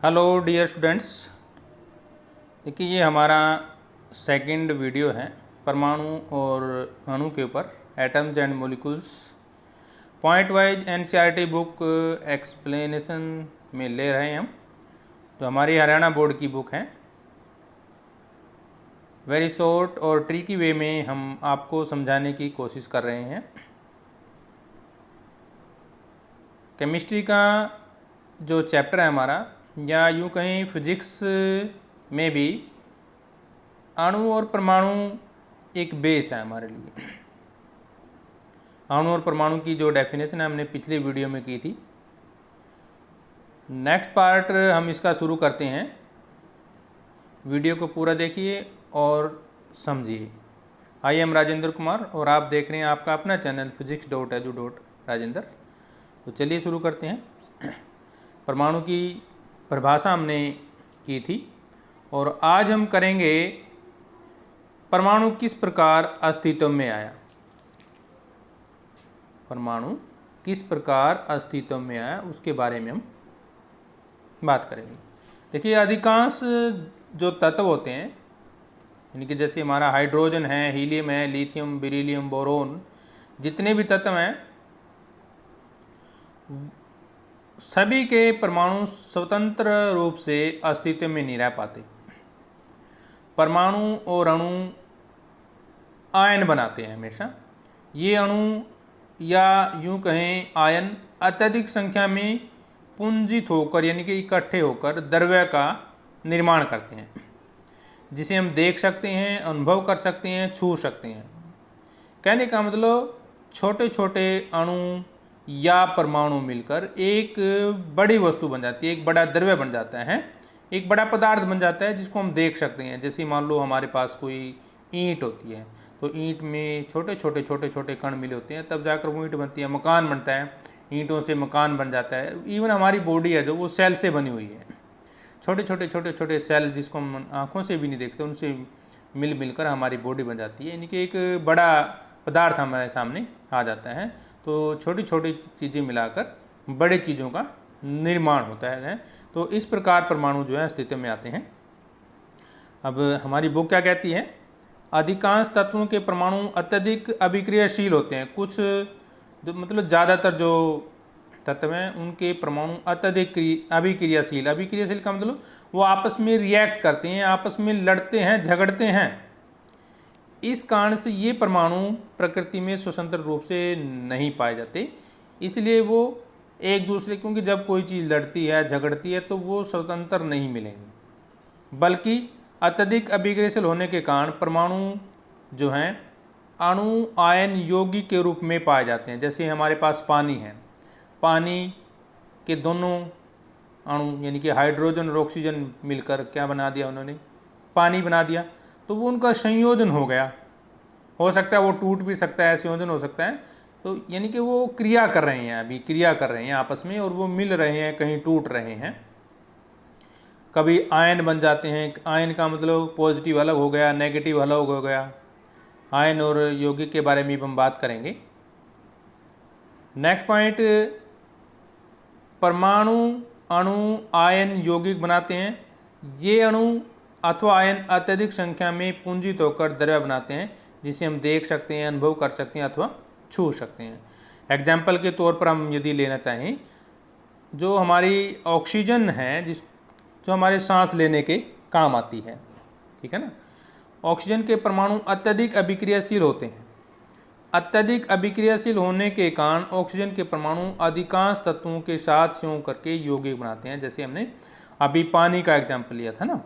Hello dear students. देखिए ये हमारा सेकंड वीडियो है परमाणु और अणु के ऊपर, atoms and molecules. Point wise NCERT book explanation में ले रहे हैं हम, जो हमारी हरियाणा बोर्ड की बुक है। वेरी शॉर्ट और ट्रिकी वे में हम आपको समझाने की कोशिश कर रहे हैं। केमिस्ट्री का जो चैप्टर है हमारा, या यूँ कहीं फिजिक्स में भी अणु और परमाणु एक बेस है हमारे लिए। अणु और परमाणु की जो डेफिनेशन है हमने पिछले वीडियो में की थी। नेक्स्ट पार्ट हम इसका शुरू करते हैं। वीडियो को पूरा देखिए और समझिए। आई एम राजेंद्र कुमार और आप देख रहे हैं आपका अपना चैनल physics.edu.rajendra। तो चलिए शुरू करते हैं। परमाणु की परिभाषा हमने की थी और आज हम करेंगे परमाणु किस प्रकार अस्तित्व में आया। परमाणु किस प्रकार अस्तित्व में आया उसके बारे में हम बात करेंगे। देखिए अधिकांश जो तत्व होते हैं, यानी कि जैसे हमारा हाइड्रोजन है, हीलियम है, लिथियम, बेरिलियम, बोरोन, जितने भी तत्व हैं सभी के परमाणु स्वतंत्र रूप से अस्तित्व में नहीं रह पाते। परमाणु और अणु आयन बनाते हैं हमेशा। ये अणु या यूं कहें आयन अत्यधिक संख्या में पुंजित होकर, यानी कि इकट्ठे होकर द्रव्य का निर्माण करते हैं, जिसे हम देख सकते हैं, अनुभव कर सकते हैं, छू सकते हैं। कहने का मतलब छोटे छोटे अणु या परमाणु मिलकर एक बड़ी वस्तु बन जाती है, एक बड़ा द्रव्य बन जाता है, एक बड़ा पदार्थ बन जाता है जिसको हम देख सकते हैं। जैसे मान लो हमारे पास कोई ईंट होती है, तो ईंट में छोटे छोटे कण मिले होते हैं, तब जाकर वो ईंट बनती है, मकान बनता है, ईंटों से मकान बन जाता है। इवन हमारी बॉडी है जो वो सेल से बनी हुई है, छोटे छोटे सेल जिसको हम आँखों से भी नहीं देखते, उनसे मिलकर हमारी बॉडी बन जाती है, यानी कि एक बड़ा पदार्थ हमारे सामने आ जाता है। तो छोटी छोटी चीज़ें मिलाकर बड़े चीज़ों का निर्माण होता है। तो इस प्रकार परमाणु जो है अस्तित्व में आते हैं। अब हमारी बुक क्या कहती है, अधिकांश तत्वों के परमाणु अत्यधिक अभिक्रियाशील होते हैं। कुछ जो मतलब ज़्यादातर जो तत्व हैं उनके परमाणु अत्यधिक अभिक्रियाशील का मतलब वो आपस में रिएक्ट करते हैं, आपस में लड़ते हैं, झगड़ते हैं। इस कारण से ये परमाणु प्रकृति में स्वतंत्र रूप से नहीं पाए जाते। इसलिए वो एक दूसरे, क्योंकि जब कोई चीज़ लड़ती है, झगड़ती है, तो वो स्वतंत्र नहीं मिलेंगे, बल्कि अत्यधिक अभिक्रियाशील होने के कारण परमाणु जो हैं अणु आयन यौगिक के रूप में पाए जाते हैं। जैसे हमारे पास पानी है, पानी के दोनों अणु यानी कि हाइड्रोजन और ऑक्सीजन मिलकर क्या बना दिया उन्होंने, पानी बना दिया। तो वो उनका संयोजन हो गया। हो सकता है वो टूट भी सकता है, संयोजन हो सकता है। तो यानी कि वो क्रिया कर रहे हैं, अभी क्रिया कर रहे हैं आपस में, और वो मिल रहे हैं, कहीं टूट रहे हैं। कभी आयन बन जाते हैं। आयन का मतलब पॉजिटिव अलग हो गया, नेगेटिव अलग हो गया। आयन और यौगिक के बारे में भी हम बात करेंगे। नेक्स्ट पॉइंट, परमाणु अणु आयन यौगिक बनाते हैं। ये अणु अथवा आयन अत्यधिक संख्या में पुंजित होकर द्रव्य बनाते हैं, जिसे हम देख सकते हैं, अनुभव कर सकते हैं अथवा छू सकते हैं। एग्जाम्पल के तौर पर हम यदि लेना चाहें, जो हमारी ऑक्सीजन है, जो हमारे सांस लेने के काम आती है, ठीक है ना। ऑक्सीजन के परमाणु अत्यधिक अभिक्रियाशील होते हैं। अत्यधिक अभिक्रियाशील होने के कारण ऑक्सीजन के परमाणु अधिकांश तत्वों के साथ संयोग करके यौगिक बनाते हैं। जैसे हमने अभी पानी का एग्जाम्पल लिया था ना।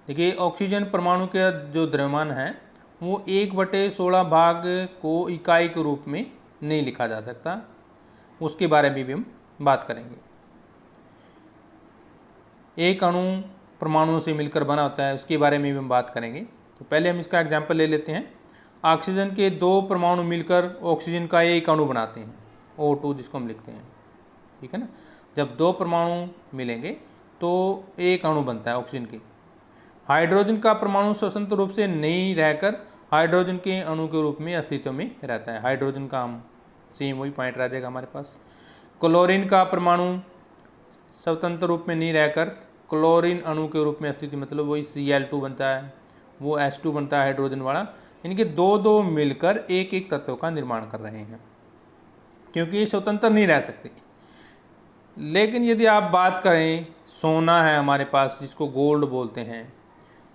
देखिए ऑक्सीजन परमाणु का जो द्रव्यमान है वो 1/16 भाग को इकाई के रूप में नहीं लिखा जा सकता, उसके बारे में भी हम बात करेंगे। एक अणु परमाणुओं से मिलकर बना होता है, उसके बारे में भी हम बात करेंगे। तो पहले हम इसका एग्जाम्पल ले लेते हैं। ऑक्सीजन के 2 परमाणु मिलकर ऑक्सीजन का एक अणु बनाते हैं, O2 जिसको हम लिखते हैं, ठीक है ना। जब 2 परमाणु मिलेंगे तो एक अणु बनता है ऑक्सीजन के। हाइड्रोजन का परमाणु स्वतंत्र रूप से नहीं रहकर हाइड्रोजन के अणु के रूप में अस्तित्व में रहता है। हाइड्रोजन का हम सेम वही पॉइंट रह जाएगा हमारे पास। क्लोरीन का परमाणु स्वतंत्र रूप में नहीं रहकर क्लोरीन अणु के रूप में अस्तित्व, मतलब वही Cl2 बनता है, वो H2 बनता है हाइड्रोजन वाला, इनके दो दो मिलकर एक एक तत्व का निर्माण कर रहे हैं, क्योंकि ये स्वतंत्र नहीं रह सकते। लेकिन यदि आप बात करें, सोना है हमारे पास जिसको गोल्ड बोलते हैं,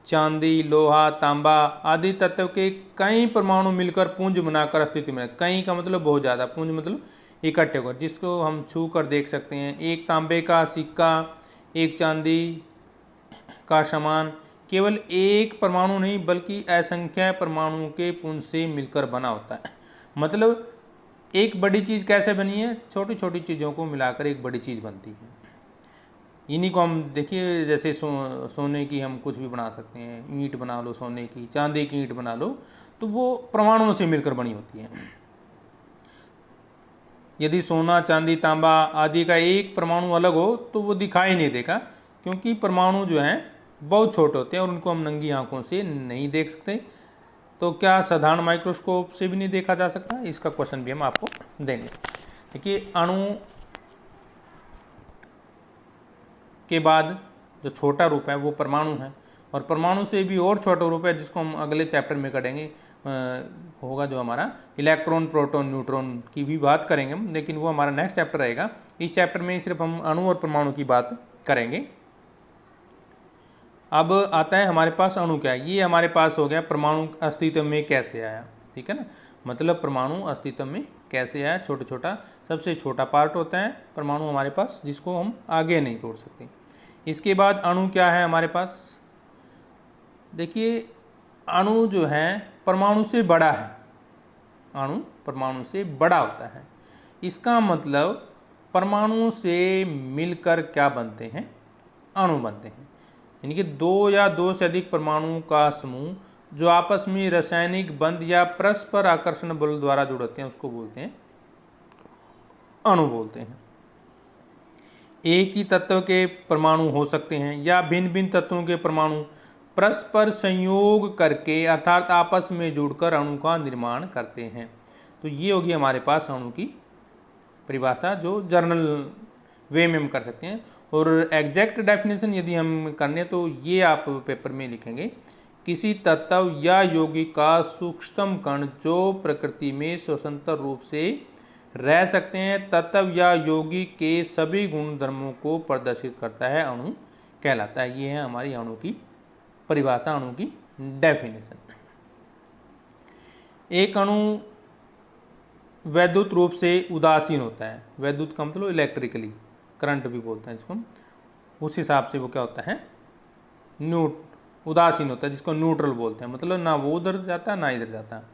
चांदी, लोहा, तांबा आदि तत्व के कई परमाणु मिलकर पुंज बनाकर अस्तित्व में, कई का मतलब बहुत ज़्यादा, पुंज मतलब इकट्ठे होकर, जिसको हम छू कर देख सकते हैं। एक तांबे का सिक्का, एक चांदी का सामान केवल एक परमाणु नहीं बल्कि असंख्य परमाणुओं के पुंज से मिलकर बना होता है। मतलब एक बड़ी चीज़ कैसे बनी है, छोटी छोटी चीज़ों को मिलाकर एक बड़ी चीज़ बनती है। इन्हीं को हम देखिए, जैसे सोने की हम कुछ भी बना सकते हैं, ईंट बना लो सोने की, चांदी की ईंट बना लो, तो वो परमाणुओं से मिलकर बनी होती है। यदि सोना, चांदी, तांबा आदि का एक परमाणु अलग हो तो वो दिखाई नहीं देगा, क्योंकि परमाणु जो हैं बहुत छोटे होते हैं और उनको हम नंगी आंखों से नहीं देख सकते। तो क्या साधारण माइक्रोस्कोप से भी नहीं देखा जा सकता? इसका क्वेश्चन भी हम आपको देंगे। देखिए, अणु के बाद जो छोटा रूप है वो परमाणु है, और परमाणु से भी और छोटा रूप है जिसको हम अगले चैप्टर में करेंगे, होगा जो हमारा इलेक्ट्रॉन, प्रोटॉन, न्यूट्रॉन की भी बात करेंगे हम, लेकिन वो हमारा नेक्स्ट चैप्टर रहेगा। इस चैप्टर में सिर्फ हम अणु और परमाणु की बात करेंगे। अब आता है हमारे पास अणु क्या है। ये हमारे पास हो गया परमाणु अस्तित्व में कैसे आया, ठीक है ना, मतलब परमाणु अस्तित्व में कैसे आया। छोटा छोटा सबसे छोटा पार्ट होता है परमाणु हमारे पास, जिसको हम आगे नहीं तोड़ सकते। इसके बाद अणु क्या है हमारे पास। देखिए, अणु जो है परमाणु से बड़ा है, अणु परमाणु से बड़ा होता है। इसका मतलब परमाणुओं से मिलकर क्या बनते हैं, अणु बनते हैं। यानी कि दो या दो से अधिक परमाणुओं का समूह जो आपस में रासायनिक बंध या परस्पर आकर्षण बल द्वारा जुड़ते हैं, उसको बोलते हैं अणु बोलते हैं। एक ही तत्व के परमाणु हो सकते हैं या भिन्न भिन्न तत्वों के परमाणु परस्पर संयोग करके अर्थात आपस में जुड़कर अणु का निर्माण करते हैं। तो ये होगी हमारे पास अणु की परिभाषा, जो जर्नल वे में हम कर सकते हैं। और एग्जैक्ट डेफिनेशन यदि हम करने तो ये आप पेपर में लिखेंगे, किसी तत्व या यौगिक का सूक्ष्मतम कण जो प्रकृति में स्वतंत्र रूप से रह सकते हैं, तत्व या यौगिक के सभी गुण धर्मों को प्रदर्शित करता है, अणु कहलाता है। ये है हमारी अणु की परिभाषा, अणु की डेफिनेशन। एक अणु वैद्युत रूप से उदासीन होता है। वैद्युत का मतलब इलेक्ट्रिकली, करंट भी बोलते हैं इसको। उस हिसाब से वो क्या होता है, उदासीन होता है, जिसको न्यूट्रल बोलते हैं। मतलब ना वो उधर जाता है ना इधर जाता है।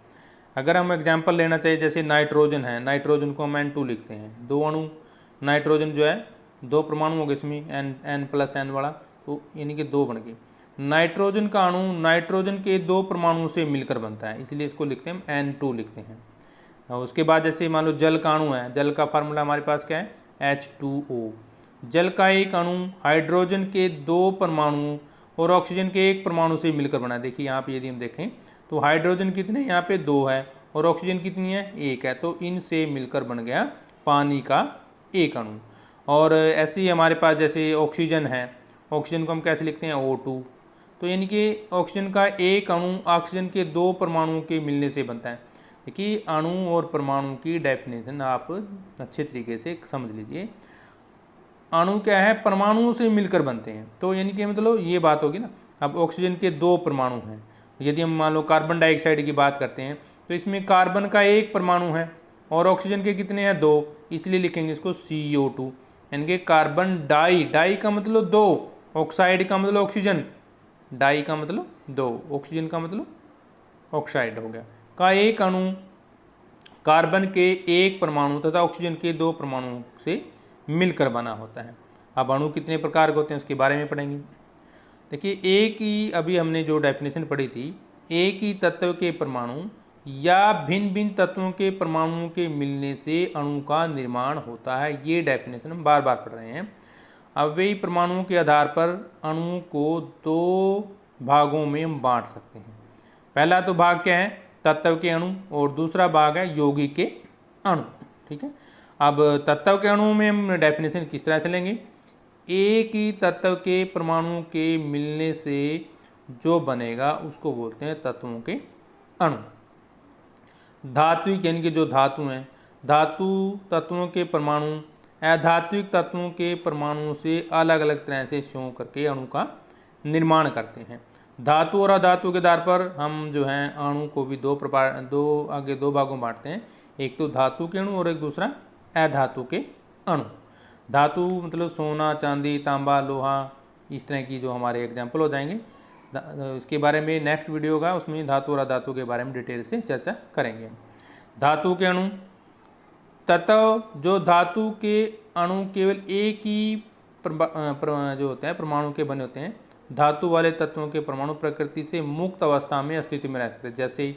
अगर हम एग्जाम्पल लेना चाहिए, जैसे नाइट्रोजन है, नाइट्रोजन को हम N2 लिखते हैं। दो अणु नाइट्रोजन जो है, दो परमाणु हो गए इसमें, N+N वाला, तो यानी कि दो बन गए। नाइट्रोजन का अणु नाइट्रोजन के दो परमाणुओं से मिलकर बनता है, इसलिए इसको लिखते हैं हम N2 लिखते हैं। और उसके बाद जैसे मान लो जल का अणु है, जल का फार्मूला हमारे पास क्या है, H2O। जल का एक अणु हाइड्रोजन के दो परमाणुओं और ऑक्सीजन के एक परमाणु से मिलकर बना है। देखिए यहाँ पे यदि हम देखें तो हाइड्रोजन कितने, यहाँ पे दो है, और ऑक्सीजन कितनी है, एक है, तो इनसे मिलकर बन गया पानी का एक अणु। और ऐसे ही हमारे पास जैसे ऑक्सीजन है, ऑक्सीजन को हम कैसे लिखते हैं, O2। तो यानी कि ऑक्सीजन का एक अणु ऑक्सीजन के दो परमाणुओं के मिलने से बनता है। देखिए, अणु और परमाणु की डेफिनेशन आप अच्छे तरीके से समझ लीजिए। अणु क्या है, परमाणुओं से मिलकर बनते हैं, तो यानी कि मतलब ये बात होगी ना। अब ऑक्सीजन के दो परमाणु हैं, यदि हम मान लो कार्बन डाइऑक्साइड की बात करते हैं तो इसमें कार्बन का एक परमाणु है और ऑक्सीजन के कितने हैं, दो, इसलिए लिखेंगे इसको CO2। यानी कि कार्बन डाई का मतलब दो, ऑक्साइड का मतलब ऑक्सीजन, डाई का मतलब दो, ऑक्सीजन का मतलब ऑक्साइड हो गया, का एक अणु कार्बन के एक परमाणु तथा ऑक्सीजन के दो परमाणुओं से मिलकर बना होता है। अब अणु कितने प्रकार के होते हैं उसके बारे में पढ़ेंगे। देखिए, एक ही अभी हमने जो डेफिनेशन पढ़ी थी, एक ही तत्व के परमाणु या भिन्न भिन्न तत्वों के परमाणुओं के मिलने से अणु का निर्माण होता है। ये डेफिनेशन हम बार बार पढ़ रहे हैं। अब वही परमाणुओं के आधार पर अणु को दो भागों में हम बांट सकते हैं। पहला तो भाग क्या है, तत्व के अणु, और दूसरा भाग है यौगिक के अणु, ठीक है। अब तत्व के अणु में हम डेफिनेशन किस तरह से लेंगे, एक ही तत्व के परमाणुओं के मिलने से जो बनेगा उसको बोलते हैं तत्वों के अणु। धात्विक यानी कि जो धातु हैं, धातु तत्वों के परमाणु अधात्विक तत्वों के परमाणुओं से अलग अलग तरह से संयोग करके अणु का निर्माण करते हैं। धातु और अधातु के आधार पर हम जो हैं अणु को भी दो भागों में बांटते हैं, एक तो धातु के अणु और एक दूसरा अधातु के अणु। धातु मतलब सोना, चांदी, तांबा, लोहा, इस तरह की जो हमारे एग्जाम्पल हो जाएंगे। इसके बारे में नेक्स्ट वीडियो होगा, उसमें धातु और अधातु के बारे में डिटेल से चर्चा करेंगे। धातु के अणु तत्व जो धातु के अणु केवल एक ही जो होते हैं परमाणु के बने होते हैं। धातु वाले तत्वों के परमाणु प्रकृति से मुक्त अवस्था में अस्तित्व में रह सकते हैं, जैसे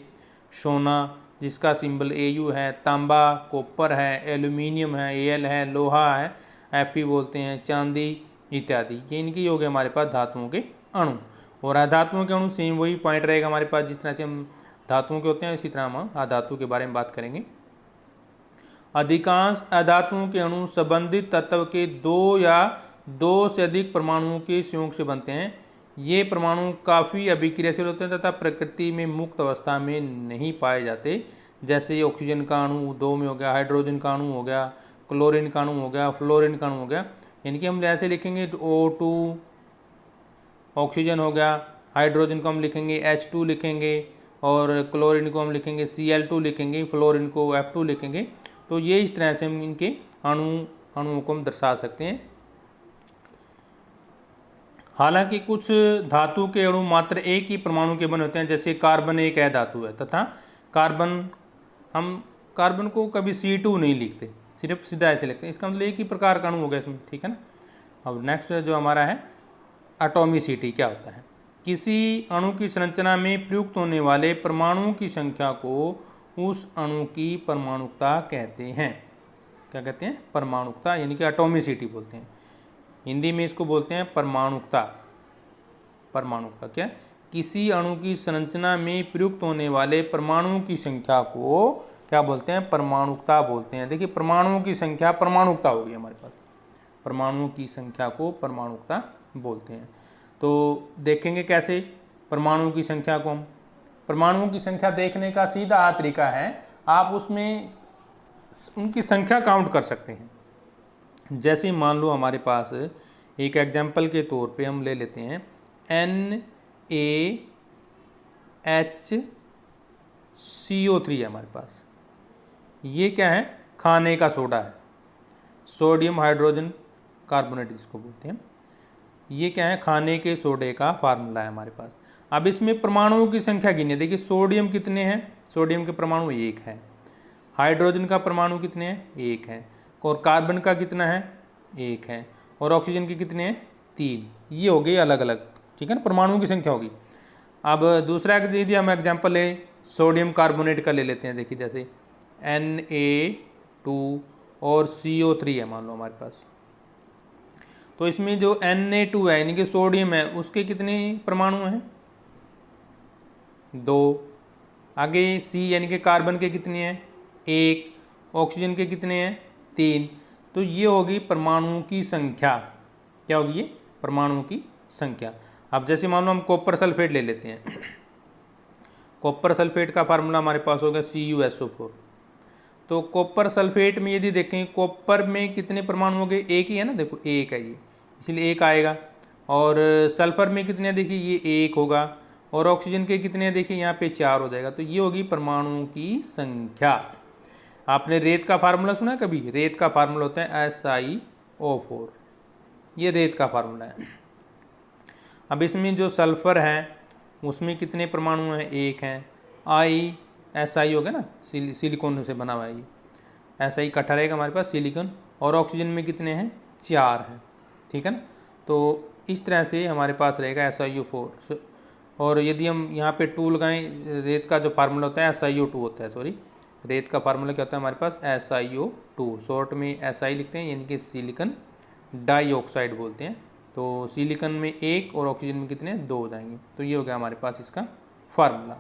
सोना जिसका सिंबल Au है, तांबा कॉपर है, एल्यूमिनियम है Al है, लोहा है Fe बोलते हैं, चांदी इत्यादि। ये इनकी हो गए हमारे पास धातुओं के अणु। और अधातुओं के अणु सेम वही पॉइंट रहेगा हमारे पास, जिस तरह से हम धातुओं के होते हैं इसी तरह हम अधातु के बारे में बात करेंगे। अधिकांश अधातुओं के अणु संबंधित तत्व के दो या दो से अधिक परमाणुओं के संयोग से बनते हैं। ये परमाणु काफ़ी अभिक्रियाशील होते हैं तथा प्रकृति में मुक्त अवस्था में नहीं पाए जाते। जैसे ये ऑक्सीजन का अणु 2 में हो गया, हाइड्रोजन का अणु हो गया, क्लोरीन का अणु हो गया, फ्लोरीन का अणु हो गया। इनके हम जैसे लिखेंगे तो O2 ऑक्सीजन हो गया, हाइड्रोजन को हम लिखेंगे H2 लिखेंगे, और क्लोरीन को हम लिखेंगे Cl2 लिखेंगे, फ्लोरीन को F2 लिखेंगे। तो ये इस तरह से हम इनके अणुओं को हम दर्शा सकते हैं। हालांकि कुछ धातु के अणु मात्र एक ही परमाणु के बने होते हैं, जैसे कार्बन एक अधातु है तथा हम कार्बन को कभी C2 नहीं लिखते, सिर्फ सीधा ऐसे लिखते हैं। इसका मतलब एक ही प्रकार का अणु हो गया इसमें, ठीक है ना। अब नेक्स्ट जो हमारा है एटॉमिसिटी क्या होता है। किसी अणु की संरचना में प्रयुक्त होने वाले परमाणुओं की संख्या को उस अणु की परमाणुकता कहते हैं। क्या कहते हैं? परमाणुकता, यानी कि एटॉमिसिटी बोलते हैं। हिंदी में इसको बोलते हैं परमाणुकता। परमाणुकता क्या? किसी अणु की संरचना में प्रयुक्त होने वाले परमाणुओं की संख्या को क्या बोलते हैं? परमाणुकता बोलते हैं। देखिए परमाणुओं की संख्या परमाणुकता होगी हमारे पास, परमाणुओं की संख्या को परमाणुकता बोलते हैं। तो देखेंगे कैसे परमाणुओं की संख्या को हम। परमाणुओं की संख्या देखने का सीधा तरीका है, आप उसमें उनकी संख्या काउंट कर सकते हैं। जैसे मान लो हमारे पास एक एग्जाम्पल के तौर पे हम ले लेते हैं NaHCO3 है हमारे पास। ये क्या है? खाने का सोडा है, सोडियम हाइड्रोजन कार्बोनेट जिसको बोलते हैं। ये क्या है? खाने के सोडे का फार्मूला है हमारे पास। अब इसमें परमाणुओं की संख्या गिनिए। देखिए सोडियम कितने हैं? सोडियम के परमाणु 1 है। हाइड्रोजन का परमाणु कितने हैं? 1 है। और कार्बन का कितना है? 1 है। और ऑक्सीजन के कितने हैं? 3। ये हो गए अलग अलग, ठीक है ना, परमाणुओं की संख्या होगी। अब दूसरा यदि हम एग्जाम्पल ले सोडियम कार्बोनेट का ले लेते हैं। देखिए जैसे Na2 और CO3 है मान लो हमारे पास। तो इसमें जो Na2 है यानी कि सोडियम है, उसके कितने परमाणु हैं? 2। आगे C यानी कि कार्बन के कितने हैं? 1। ऑक्सीजन के कितने हैं? 3। तो ये होगी परमाणुओं की संख्या। क्या होगी ये? परमाणुओं की संख्या। अब जैसे मान लो हम कॉपर सल्फेट ले लेते हैं। कॉपर सल्फेट का फार्मूला हमारे पास होगा CuSO4। तो कॉपर सल्फेट में यदि देखें, कॉपर में कितने परमाणु हो गए? 1 ही है ना, देखो 1 है ये, इसलिए 1 आएगा। और सल्फर में कितने हैं? देखिए ये 1 होगा। और ऑक्सीजन के कितने हैं? देखिए यहाँ पे 4 हो जाएगा। तो ये होगी परमाणुओं की संख्या। आपने रेत का फार्मूला सुना है कभी? रेत का फार्मूला होता है SiO4। ये रेत का फार्मूला है। अब इसमें जो सल्फर है उसमें कितने परमाणु हैं? 1 हैं। Si हो गया ना, सिलिकॉन से बना हुआ है ये। Si इकट्ठा रहेगा हमारे पास सिलिकॉन। और ऑक्सीजन में कितने हैं? 4 हैं, ठीक है ना। तो इस तरह से हमारे पास रहेगा SiO4। और यदि हम यहाँ पे 2 लगाएं, रेत का जो फार्मूला होता है SiO2 होता है, सॉरी रेत का फार्मूला क्या होता है हमारे पास? SiO2। शॉर्ट में Si लिखते हैं, यानी कि सिलिकॉन डाइऑक्साइड बोलते हैं। तो सिलिकॉन में 1 और ऑक्सीजन में कितने? 2 हो जाएंगे। तो ये हो गया हमारे पास इसका फार्मूला।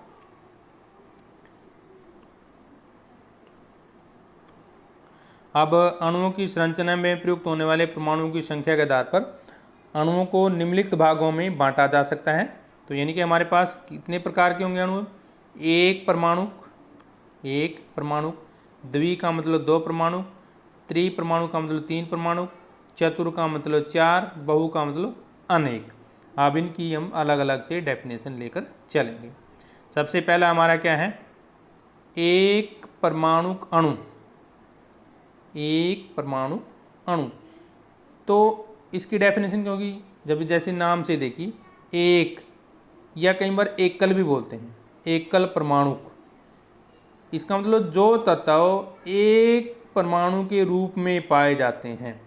अब अणुओं की संरचना में प्रयुक्त होने वाले परमाणुओं की संख्या के आधार पर अणुओं को निम्नलिखित भागों में बांटा जा सकता है। तो यानी कि हमारे पास कितने प्रकार के होंगे अणु? एक परमाणु, द्वि का मतलब दो परमाणु, त्रिपरमाणु का मतलब तीन परमाणु, चतुर का मतलब चार, बहु का मतलब अनेक। अब इनकी हम अलग अलग से डेफिनेशन लेकर चलेंगे। सबसे पहला हमारा क्या है? एक परमाणुक अणु। एक परमाणु अणु, तो इसकी डेफिनेशन क्या होगी? जब जैसे नाम से देखिए, एक या कई बार एकल भी बोलते हैं, एकल परमाणुक। इसका मतलब जो तत्व एक परमाणु के रूप में पाए जाते हैं,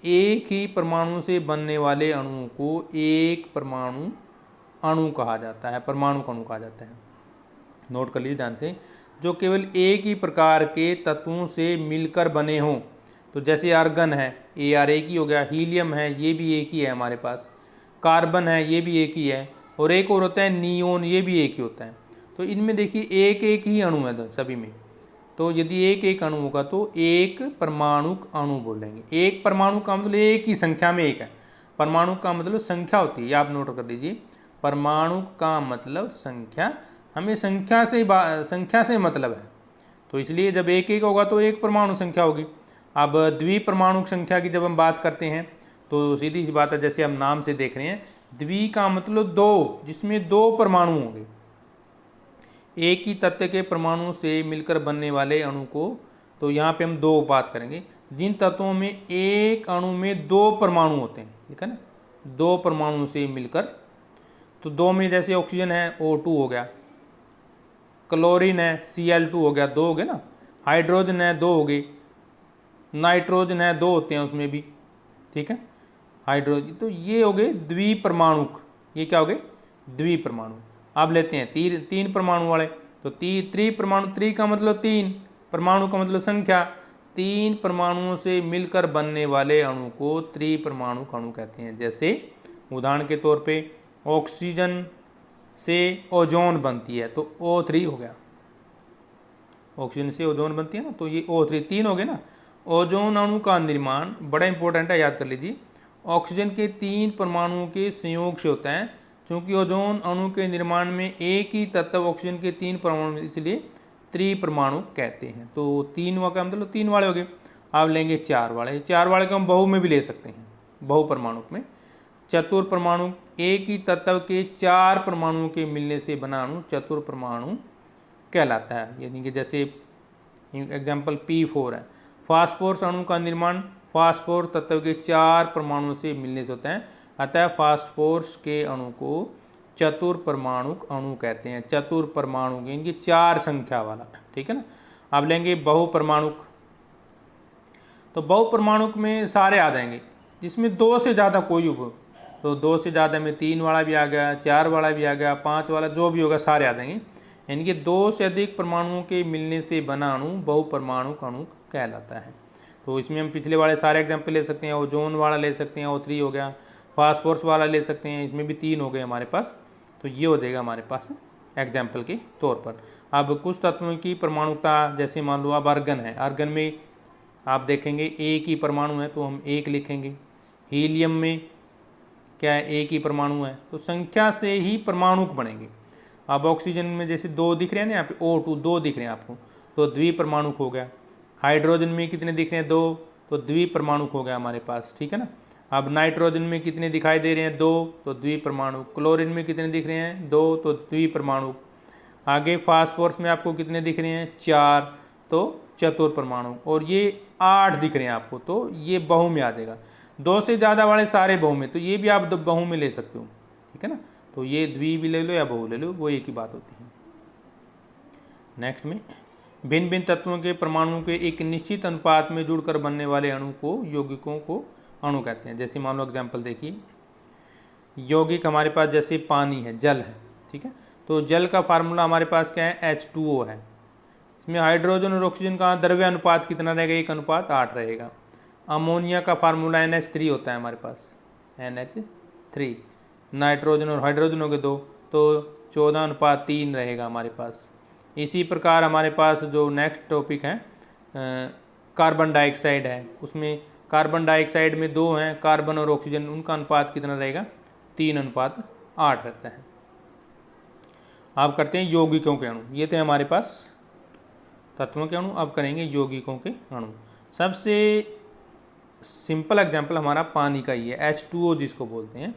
एक ही परमाणु से बनने वाले अणुओं को एक परमाणु अणु कहा जाता है, परमाणु अणु कहा जाता है। नोट कर लीजिए ध्यान से, जो केवल एक ही प्रकार के तत्वों से मिलकर बने हों। तो जैसे आर्गन है, Ar एक ही हो गया, हीलियम है, ये भी एक ही है हमारे पास, कार्बन है, ये भी एक ही है, और एक और होता है नियोन, ये भी एक ही होता है। तो इनमें देखिए एक एक ही अणु है सभी में। तो यदि एक एक अणु होगा तो एक परमाणुक अणु बोलेंगे। एक परमाणु का मतलब एक ही संख्या में एक है, परमाणु का मतलब संख्या होती है, ये आप नोट कर लीजिए। परमाणु का मतलब संख्या, हमें संख्या से मतलब है। तो इसलिए जब एक एक होगा तो एक परमाणु संख्या होगी। अब द्विपरमाणुक संख्या की जब हम बात करते हैं तो सीधी सी बात है, जैसे हम नाम से देख रहे हैं, द्वि का मतलब दो, जिसमें दो परमाणु होंगे। एक ही तत्व के परमाणु से मिलकर बनने वाले अणु को, तो यहाँ पे हम दो बात करेंगे, जिन तत्वों में एक अणु में दो परमाणु होते हैं, ठीक है ना, दो परमाणु से मिलकर। तो दो में जैसे ऑक्सीजन है O2 हो गया, क्लोरीन है Cl2 हो गया, दो हो गए ना, हाइड्रोजन है दो हो गए, नाइट्रोजन है दो होते हैं उसमें भी, ठीक है, हाइड्रोजन। तो ये हो गए द्विपरमाणुक, ये क्या हो गए? द्विपरमाणु। अब लेते हैं तीन परमाणु वाले। तो त्रिपरमाणु, त्रि का मतलब तीन, परमाणु का मतलब संख्या, तीन परमाणुओं से मिलकर बनने वाले अणु को त्रिपरमाणु अणु कहते हैं। जैसे उदाहरण के तौर पे ऑक्सीजन से ओजोन बनती है तो O3 हो गया, ऑक्सीजन से ओजोन बनती है ना, तो ये O3 तीन हो गए ना। ओजोन अणु का निर्माण बड़ा इंपॉर्टेंट है, याद कर लीजिए, ऑक्सीजन के तीन परमाणुओं के संयोग से होता है। क्योंकि ओजोन अणु के निर्माण में एक ही तत्व ऑक्सीजन के तीन परमाणु, इसलिए त्रिपरमाणु कहते हैं। तो तीन का मतलब तीन वाले हो गए। अब लेंगे चार वाले, चार वाले को हम बहु में भी ले सकते हैं, बहु परमाणु में। चतुर परमाणु, एक ही तत्व के चार परमाणुओं के मिलने से बना अणु चतुर परमाणु कहलाता है। यानी कि जैसे एग्जाम्पल P4 है। फास्फोरस अणु का निर्माण फास्फोर तत्व के चार परमाणुओं से मिलने से होता है, अतः फास्फोरस के अणु को चतुर परमाणुक अणु कहते हैं। चतुर परमाणु इनकी चार संख्या वाला, ठीक है ना। अब लेंगे बहुपरमाणुक। तो बहुपरमाणुक में सारे आ जाएंगे जिसमें दो से ज़्यादा कोई हो। तो दो से ज़्यादा में तीन वाला भी आ गया, चार वाला भी आ गया, पाँच वाला, जो भी होगा सारे आ जाएंगे। यानी कि दो से अधिक परमाणुओं के मिलने से बना अणु बहुपरमाणुक अणु कहलाता है। तो इसमें हम पिछले वाले सारे एग्जाम्पल ले सकते हैं, ओजोन वाला ले सकते हैं, O3 हो गया, फास्फोरस वाला ले सकते हैं, इसमें भी तीन हो गए हमारे पास। तो ये हो जाएगा हमारे पास एग्जाम्पल के तौर पर। अब कुछ तत्वों की परमाणुता, जैसे मान लो अब आर्गन है, आर्गन में आप देखेंगे एक ही परमाणु है तो हम एक लिखेंगे। हीलियम में क्या है? एक ही परमाणु है, तो संख्या से ही परमाणु बनेंगे। अब ऑक्सीजन में जैसे दो दिख रहे हैं ना, यहाँ पे O2 दो दिख रहे हैं आपको, तो द्विपरमाणु हो गया। हाइड्रोजन में कितने दिख रहे हैं? दो, तो द्विपरमाणु हो गया हमारे पास, ठीक है ना। अब नाइट्रोजन में कितने दिखाई दे रहे हैं? दो, तो द्विपरमाणु। क्लोरीन में कितने दिख रहे हैं? दो, तो द्विपरमाणु। आगे फास्फोरस में आपको कितने दिख रहे हैं? चार, तो चतुर परमाणु। और ये आठ दिख रहे हैं आपको, तो ये बहु में आ जाएगा। दो से ज़्यादा वाले सारे बहु में, तो ये भी आप बहु में ले सकते हो, ठीक है ना। तो ये द्वि भी ले लो या बहु ले लो, वो एक ही बात होती है। नेक्स्ट में भिन्न भिन्न तत्वों के परमाणुओं के एक निश्चित अनुपात में जुड़कर बनने वाले अणु को, यौगिकों को अणु कहते हैं। जैसे मान लो एग्जाम्पल देखिए, यौगिक हमारे पास जैसे पानी है, जल है, ठीक है। तो जल का फार्मूला हमारे पास क्या है? H2O है। इसमें हाइड्रोजन और ऑक्सीजन का द्रव्य अनुपात कितना रहेगा? 1:8 रहेगा। अमोनिया का फार्मूला NH3 होता है हमारे पास, NH3। नाइट्रोजन और हाइड्रोजन हो गए दो, तो 14:3 रहेगा हमारे पास। इसी प्रकार हमारे पास जो नेक्स्ट टॉपिक है कार्बन डाइऑक्साइड है, उसमें कार्बन डाइऑक्साइड में 2 हैं, कार्बन और ऑक्सीजन, उनका अनुपात कितना रहेगा? 3:8 रहता है। अब करते हैं यौगिकों के अणु। ये थे हमारे पास तत्वों के अणु। अब करेंगे यौगिकों के अणु। सबसे सिंपल एग्जाम्पल हमारा पानी का ही है, H2O जिसको बोलते हैं।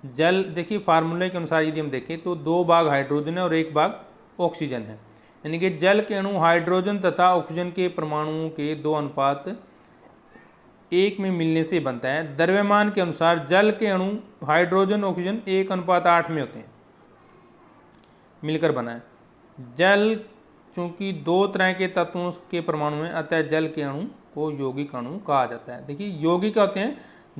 जल, देखिए फार्मूले के अनुसार यदि हम देखें तो 2 भाग हाइड्रोजन है और 1 भाग ऑक्सीजन है, यानी कि जल के अणु हाइड्रोजन तथा ऑक्सीजन के परमाणुओं के 2:1 में मिलने से बनता है। द्रव्यमान के अनुसार जल के अणु हाइड्रोजन ऑक्सीजन 1:8 में होते हैं, मिलकर बना है। जल चूंकि 2 तरह के तत्वों के परमाणु हैं, अतः जल के अणु को यौगिक अणु कहा जाता है। देखिए यौगिक क्या होते हैं?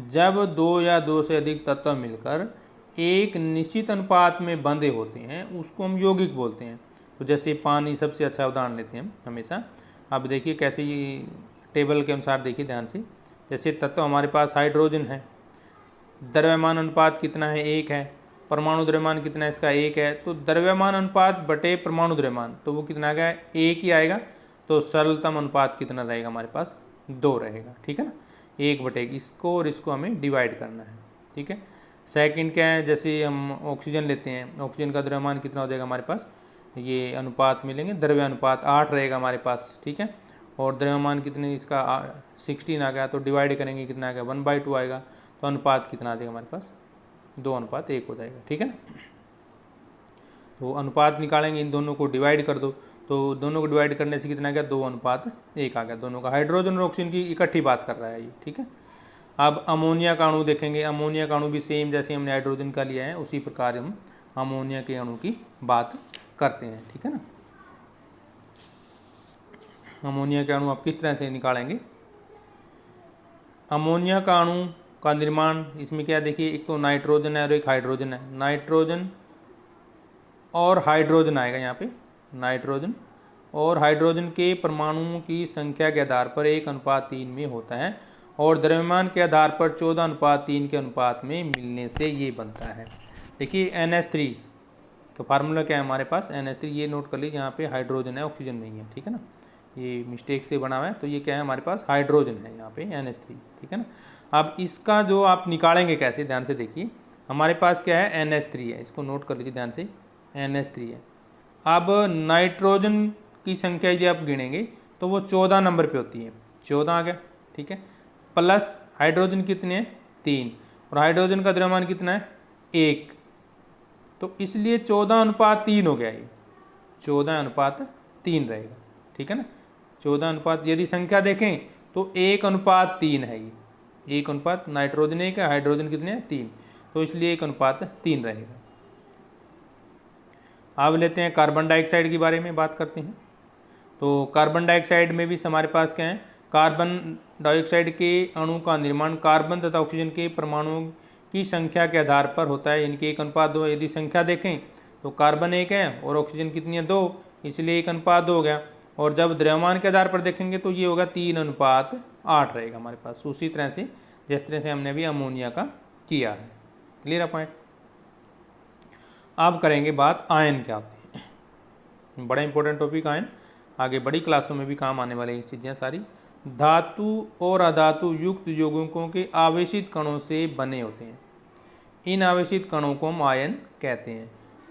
जब 2 या 2 से अधिक तत्व मिलकर एक निश्चित अनुपात में बंधे होते हैं, उसको हम यौगिक बोलते हैं। तो जैसे पानी सबसे अच्छा उदाहरण लेते हैं हम हमेशा। अब देखिए कैसे ये टेबल के अनुसार देखिए ध्यान से। जैसे तत्व हमारे पास हाइड्रोजन है, द्रव्यमान अनुपात कितना है? 1 है। परमाणु द्रव्यमान कितना है इसका? 1 है। तो द्रव्यमान अनुपात बटे परमाणु द्रव्यमान, तो वो कितना आ गया? 1 ही आएगा। तो सरलतम अनुपात कितना रहेगा हमारे पास? 2 रहेगा, ठीक है ना। 1/1, इसको और इसको हमें डिवाइड करना है, ठीक है। सेकंड क्या है? जैसे हम ऑक्सीजन लेते हैं, ऑक्सीजन का द्रव्यमान कितना हो जाएगा हमारे पास? ये अनुपात मिलेंगे, द्रव्य अनुपात 8 रहेगा हमारे पास, ठीक है। और द्रव्यमान कितने इसका 16 आ गया, तो डिवाइड करेंगे कितना आ गया? 1/2 आएगा। तो अनुपात कितना आ जाएगा हमारे पास? 2:1 हो जाएगा, ठीक है ना। तो अनुपात निकालेंगे, इन दोनों को डिवाइड कर दो, तो दोनों को डिवाइड करने से कितना आ गया? 2:1 आ गया। दोनों का हाइड्रोजन और ऑक्सीजन की इकट्ठी बात कर रहा है ये, ठीक है। अब अमोनिया का अणु देखेंगे। अमोनिया का अणु भी सेम जैसे हमने हाइड्रोजन का लिया है, उसी प्रकार हम अमोनिया के अणु की बात करते हैं, ठीक है ना। अमोनिया के अणु आप किस तरह से निकालेंगे? अमोनिया का अणु का निर्माण, इसमें क्या देखिए, एक तो नाइट्रोजन है और एक हाइड्रोजन है। नाइट्रोजन और हाइड्रोजन आएगा यहाँ पे, नाइट्रोजन और हाइड्रोजन के परमाणुओं की संख्या के आधार पर 1:3 में होता है, और द्रव्यमान के आधार पर 14:3 के अनुपात में मिलने से ये बनता है। देखिए NH3 का फार्मूला क्या है हमारे पास? NH3, ये नोट कर लीजिए, यहाँ पे हाइड्रोजन है, ऑक्सीजन नहीं है, ठीक है ना। ये मिस्टेक से बना हुआ है, तो ये क्या है हमारे पास? हाइड्रोजन है यहाँ पे NH3, ठीक है ना। अब इसका जो आप निकालेंगे कैसे, ध्यान से देखिए। हमारे पास क्या है? NH3 है, इसको नोट कर लीजिए ध्यान से, NH3 है। अब नाइट्रोजन की संख्या यदि आप गिनेंगे तो वो 14 नंबर पे होती है, 14 आ गया, ठीक है। प्लस हाइड्रोजन कितने हैं? 3, और हाइड्रोजन का द्रव्यमान कितना है? 1, तो इसलिए 14:3 हो गया ये, 14:3 रहेगा, ठीक है ना। 14 यदि संख्या देखें तो 1:3 है ये, 1 नाइट्रोजन 1 है, हाइड्रोजन कितने हैं? 3, तो इसलिए 1:3 रहेगा। अब लेते हैं कार्बन डाइऑक्साइड के बारे में बात करते हैं। तो कार्बन डाइऑक्साइड में भी हमारे पास क्या है? कार्बन डाइऑक्साइड के अणु का निर्माण कार्बन तथा ऑक्सीजन के परमाणुओं की संख्या के आधार पर होता है, यानी कि 1:2। यदि संख्या देखें तो कार्बन 1 है और ऑक्सीजन कितनी है? 2, इसलिए 1:2 हो गया। और जब द्रव्यमान के आधार पर देखेंगे तो ये होगा 3:8 रहेगा हमारे पास, उसी तरह से जिस तरह से हमने अभी अमोनिया का किया है। क्लियर है पॉइंट? अब करेंगे बात आयन क्या होते हैं। बड़ा इंपॉर्टेंट टॉपिक आयन, आगे बड़ी क्लासों में भी काम आने वाली चीज़ें सारी। धातु और अधातु युक्त यौगिकों के आवेशित कणों से बने होते हैं। इन आवेशित कणों को हम आयन कहते हैं।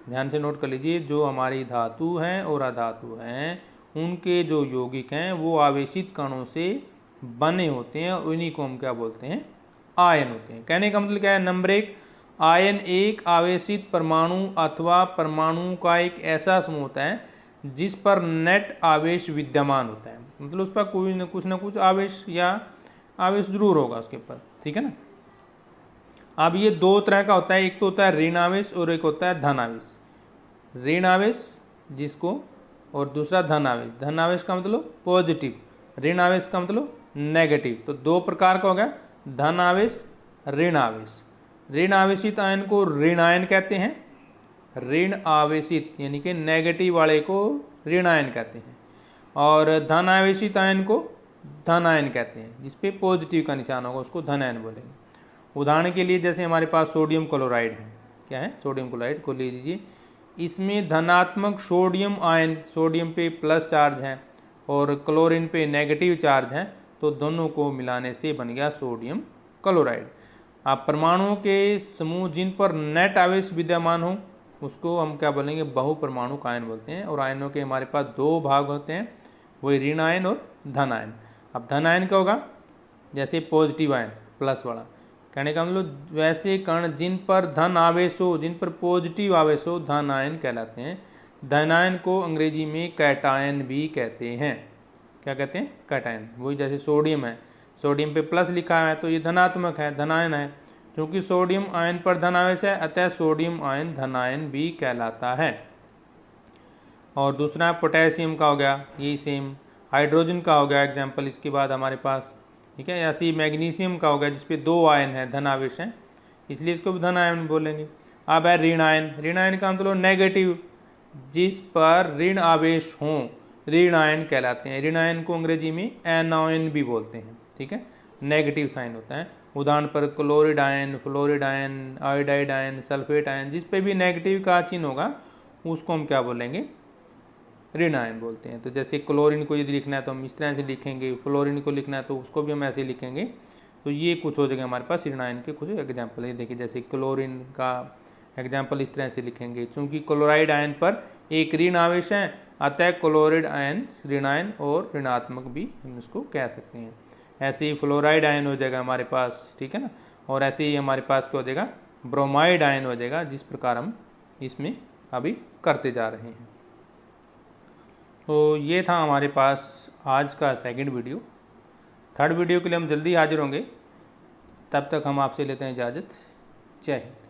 ध्यान से नोट कर लीजिए, जो हमारी धातु हैं और अधातु हैं, उनके जो यौगिक हैं वो आवेशित कणों से बने होते हैं, और उन्हीं को हम क्या बोलते हैं? आयन होते हैं। कहने का मतलब क्या है? नंबर 1, आयन एक आवेशित परमाणु अथवा परमाणु का एक ऐसा समूह होता है जिस पर नेट आवेश विद्यमान होता है, मतलब उस पर कोई न कुछ आवेश या आवेश जरूर होगा उसके ऊपर, ठीक है ना। अब ये 2 तरह का होता है, एक तो होता है ऋण आवेश और एक होता है धन आवेश। ऋण आवेश जिसको, और दूसरा धन आवेश। धन आवेश का मतलब पॉजिटिव, ऋण आवेश का मतलब नेगेटिव। तो 2 प्रकार का हो गया, धन आवेश, ऋण आवेश। ऋण आवेशित आयन को ऋण आयन कहते हैं, ऋण आवेशित यानी कि नेगेटिव वाले को ऋण आयन कहते हैं, और धन आवेशित आयन को धन आयन कहते हैं, जिसपे पॉजिटिव का निशान होगा उसको धन आयन बोलेंगे। उदाहरण के लिए जैसे हमारे पास सोडियम क्लोराइड है, क्या है? सोडियम क्लोराइड को ले लीजिए, इसमें धनात्मक सोडियम आयन, सोडियम पे प्लस चार्ज है और क्लोरीन पे नेगेटिव चार्ज है, तो दोनों को मिलाने से बन गया सोडियम क्लोराइड। अब परमाणुओं के समूह जिन पर नेट आवेश विद्यमान हो उसको हम क्या बोलेंगे, बहुपरमाणुक आयन बोलते हैं। और आयनों के हमारे पास दो भाग होते हैं, वही ऋण आयन और धन आयन। अब धन आयन क्या होगा, जैसे पॉजिटिव आयन प्लस वाला, कहने का मतलब वैसे कण जिन पर धन आवेश हो, जिन पर पॉजिटिव आवेश हो, धन आयन कहलाते हैं। धन आयन को अंग्रेजी में कैटायन भी कहते हैं। क्या कहते हैं, कैटायन। वही जैसे सोडियम है, सोडियम पे प्लस लिखा है तो ये धनात्मक है, धनायन है। क्योंकि सोडियम आयन पर धन आवेश है, अतः सोडियम आयन धनायन भी कहलाता है। और दूसरा पोटेशियम का हो गया, यही सेम। हाइड्रोजन का हो गया एग्जाम्पल इसके बाद हमारे पास, ठीक है। ऐसे ही मैग्नीशियम का हो गया जिसपे दो आयन है, धन आवेश है, इसलिए इसको भी धन आयन बोलेंगे। अब है ऋण आयन। ऋण आयन का मतलब नेगेटिव, जिस पर ऋण आवेश हो, ऋण आयन कहलाते हैं। ऋण आयन को अंग्रेजी में एनायन भी बोलते हैं, ठीक है। नेगेटिव साइन होता है। उदाहरण पर chloride ion, fluoride ion, iodide ion, sulphate ion, जिस पे भी नेगेटिव का चिन्ह होगा उसको हम क्या बोलेंगे, ऋण आयन बोलते हैं। तो जैसे क्लोरीन को यदि लिखना है तो हम इस तरह से लिखेंगे, फ्लोरीन को लिखना है तो उसको भी हम ऐसे लिखेंगे। तो ये कुछ हो जाएगा हमारे पास ऋण आयन के कुछ एग्जाम्पल है। देखिए जैसे क्लोरीन का एग्जाम्पल इस तरह से लिखेंगे, चूंकि क्लोराइड आयन पर एक ऋण आवेश है, अतः क्लोराइड आयन ऋण आयन और ऋणात्मक भी हम इसको कह सकते हैं। ऐसे ही फ्लोराइड आयन हो जाएगा हमारे पास, ठीक है ना। और ऐसे ही हमारे पास क्या हो जाएगा, ब्रोमाइड आयन हो जाएगा, जिस प्रकार हम इसमें अभी करते जा रहे हैं। तो ये था हमारे पास आज का सेकंड वीडियो। थर्ड वीडियो के लिए हम जल्दी हाजिर होंगे। तब तक हम आपसे लेते हैं इजाज़त। जय हिंद।